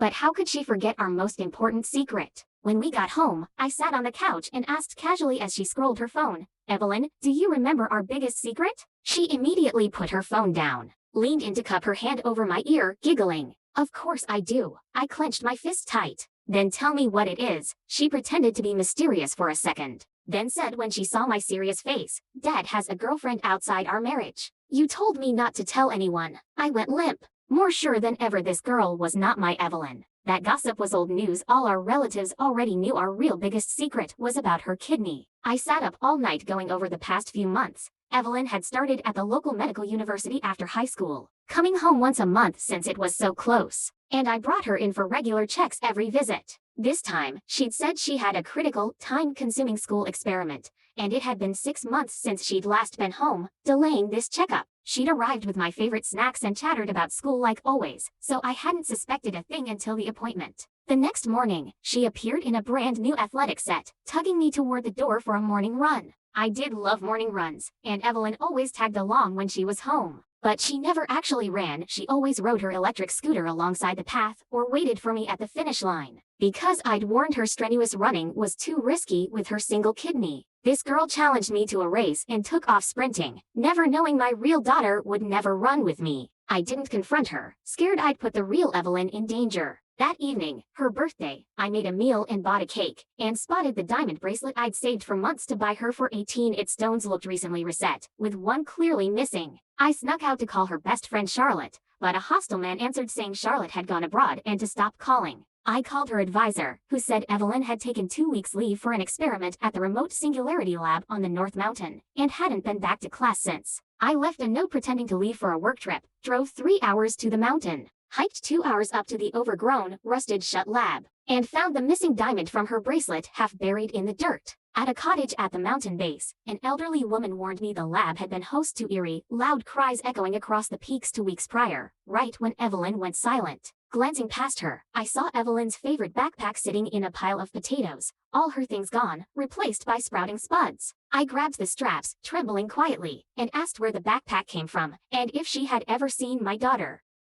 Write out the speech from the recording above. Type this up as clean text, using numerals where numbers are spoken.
But how could she forget our most important secret? When we got home, I sat on the couch and asked casually as she scrolled her phone, "Evelyn, do you remember our biggest secret?" She immediately put her phone down, leaned in to cup her hand over my ear, giggling. "Of course I do." I clenched my fist tight. "Then tell me what it is." She pretended to be mysterious for a second, then said when she saw my serious face, "Dad has a girlfriend outside our marriage. You told me not to tell anyone." I went limp, more sure than ever this girl was not my Evelyn. That gossip was old news. All our relatives already knew our real biggest secret was about her kidney. I sat up all night going over the past few months. Evelyn had started at the local medical university after high school, coming home once a month since it was so close, and I brought her in for regular checks every visit. This time, she'd said she had a critical, time-consuming school experiment, and it had been 6 months since she'd last been home, delaying this checkup. She'd arrived with my favorite snacks and chattered about school like always, so I hadn't suspected a thing until the appointment. The next morning, she appeared in a brand new athletic set, tugging me toward the door for a morning run. I did love morning runs, and Evelyn always tagged along when she was home. But she never actually ran. She always rode her electric scooter alongside the path or waited for me at the finish line. Because I'd warned her strenuous running was too risky with her single kidney, this girl challenged me to a race and took off sprinting, never knowing my real daughter would never run with me. I didn't confront her, scared I'd put the real Evelyn in danger. That evening, her birthday, I made a meal and bought a cake, and spotted the diamond bracelet I'd saved for months to buy her for 18. Its stones looked recently reset, with one clearly missing. I snuck out to call her best friend Charlotte, but a hostile man answered saying Charlotte had gone abroad and to stop calling. I called her advisor, who said Evelyn had taken 2 weeks leave for an experiment at the remote Singularity Lab on the North Mountain, and hadn't been back to class since. I left a note pretending to leave for a work trip, drove 3 hours to the mountain, hiked 2 hours up to the overgrown, rusted-shut lab, and found the missing diamond from her bracelet half buried in the dirt. At a cottage at the mountain base, an elderly woman warned me the lab had been host to eerie, loud cries echoing across the peaks 2 weeks prior, right when Evelyn went silent. Glancing past her, I saw Evelyn's favorite backpack sitting in a pile of potatoes, all her things gone, replaced by sprouting spuds. I grabbed the straps, trembling quietly, and asked where the backpack came from, and if she had ever seen my daughter.